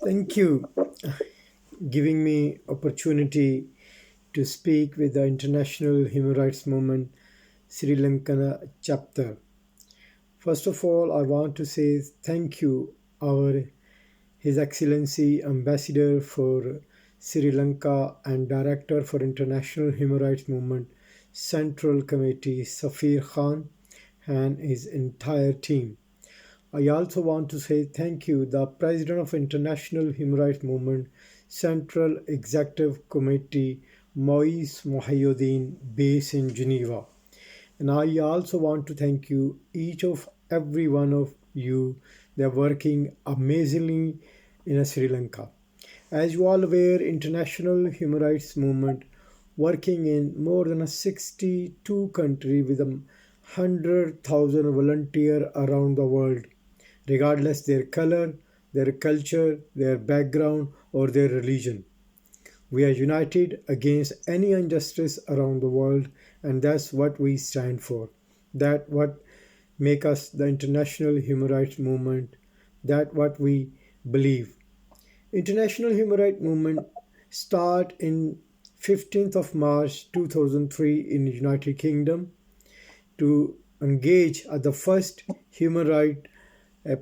Thank you giving me opportunity to speak with the International Human Rights Movement Sri Lanka chapter. First of all, I want to say thank you our His Excellency Ambassador for Sri Lanka and Director for International Human Rights Movement Central Committee Safir Khan and his entire team. I also want to say thank you, the President of International Human Rights Movement Central Executive Committee, Moise Mohyuddin, based in Geneva. And I also want to thank you, each of every one of you. They're working amazingly in Sri Lanka. As you all aware, International Human Rights Movement working in more than a 62 country with a 100,000 volunteer around the world, regardless their color, their culture, their background, or their religion. We are united against any injustice around the world, and that's what we stand for. That what make us the international human rights movement. That what we believe. International human rights movement start in 15th of March 2003 in United Kingdom to engage at the first human right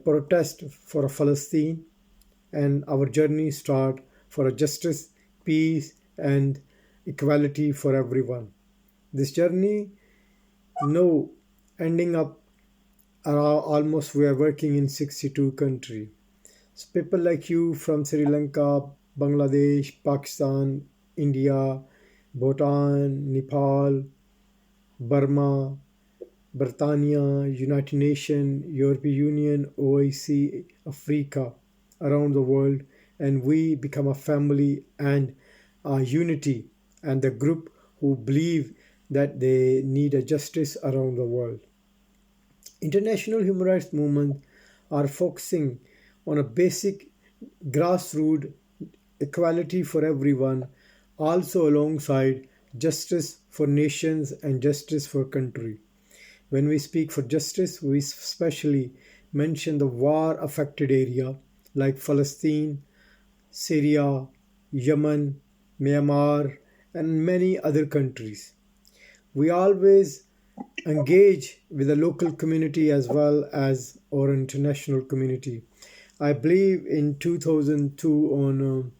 protest for Palestine, and our journey start for a justice, peace, and equality for everyone. This journey, no ending up almost we are working in 62 countries. So people like you from Sri Lanka, Bangladesh, Pakistan, India, Bhutan, Nepal, Burma, Britannia, United Nations, European Union, OIC, Africa, around the world, and we become a family and a unity and the group who believe that they need a justice around the world. International human rights movements are focusing on a basic grassroots equality for everyone, also alongside justice for nations and justice for country. When we speak for justice, we especially mention the war affected area like Palestine, Syria, Yemen, Myanmar, and many other countries. We always engage with the local community as well as our international community. I believe in 2002 on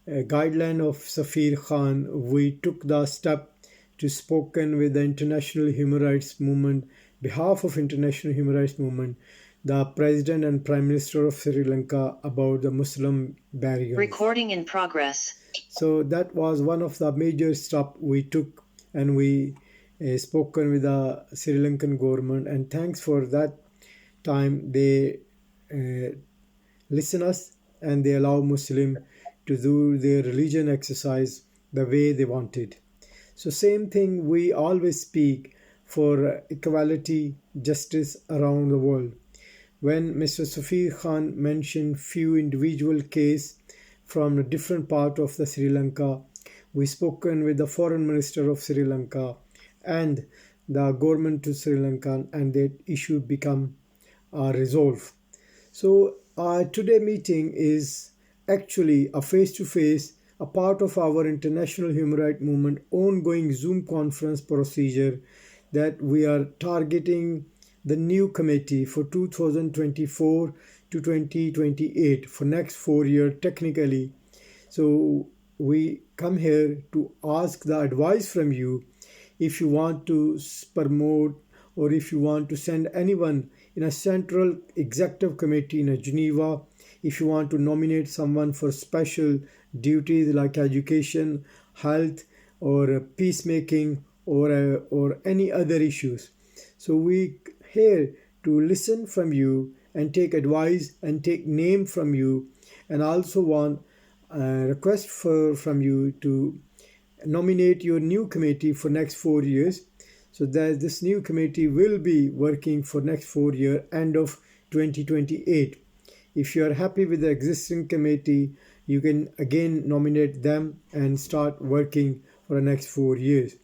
a guideline of Safir Khan, we took the step to spoken with the International Human Rights Movement, behalf of International Human Rights Movement, the President and Prime Minister of Sri Lanka about the Muslim barriers. Recording in progress. So that was one of the major steps we took, and we spoken with the Sri Lankan government. And thanks for that time, they uh, listen us and they allow Muslim to do their religion exercise the way they wanted. So same thing we always speak for equality, justice around the world. When Mr. Safir Khan mentioned few individual case from a different part of the Sri Lanka, we spoken with the foreign minister of Sri Lanka and the government to Sri Lanka, and that issue become resolved. So today meeting is actually a face-to-face, a part of our International Human Rights Movement ongoing Zoom conference procedure that we are targeting the new committee for 2024 to 2028 for next 4 year technically. So we come here to ask the advice from you if you want to promote or if you want to send anyone in a central executive committee in a Geneva, if you want to nominate someone for special duties like education, health, or peacemaking, or any other issues. So we here to listen from you and take advice and take name from you, and also want a request from you to nominate your new committee for next 4 years, so that this new committee will be working for next 4 year end of 2028. If you are happy with the existing committee, you can again nominate them and start working for the next 4 years.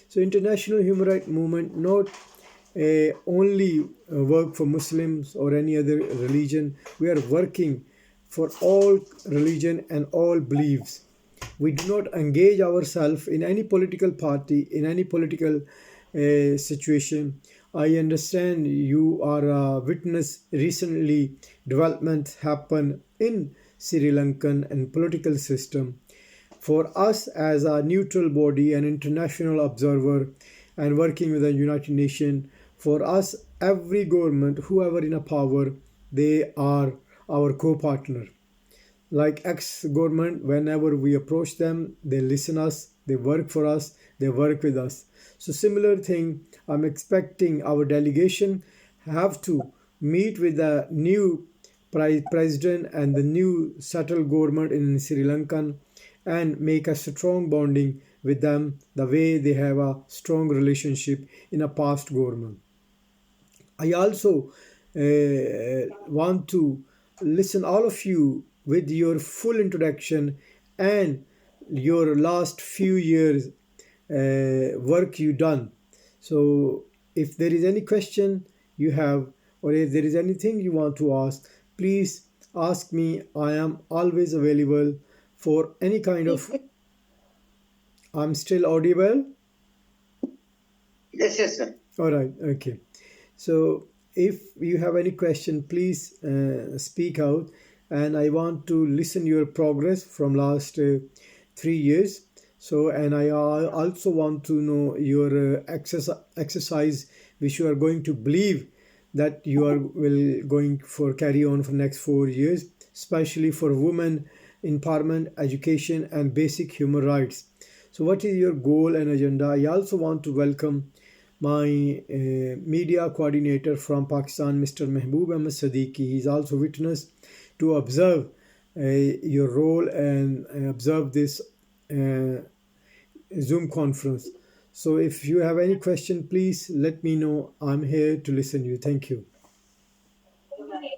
So international human rights movement not only work for Muslims or any other religion. We are working for all religion and all beliefs. We do not engage ourselves in any political party, in any political situation. I understand you are a witness recently developments happen in Sri Lankan and political system. For us as a neutral body, an international observer, and working with the United Nations, for us, every government, whoever in a power, they are our co-partner. Like ex-government, whenever we approach them, they listen us, they work for us, they work with us. So similar thing, I'm expecting our delegation have to meet with the new president and the new settled government in Sri Lankan and make a strong bonding with them the way they have a strong relationship in a past government. I also want to listen all of you with your full introduction and your last few years work you done. So if there is any question you have or if there is anything you want to ask, please ask me. I am always available for any kind of. I'm still audible. Yes, yes, sir. All right. Okay. So if you have any question, please speak out. And I want to listen your progress from last 3 years. So, and I also want to know your exercise, which you are going to believe that you are will going for carry on for next 4 years, especially for women empowerment, education, and basic human rights. So, what is your goal and agenda? I also want to welcome my media coordinator from Pakistan, Mr. Mehboob Ahmed Siddiqui. He's also witness to observe your role and observe this uh, Zoom conference. So if you have any question, please let me know. I'm here to listen to you. Thank you.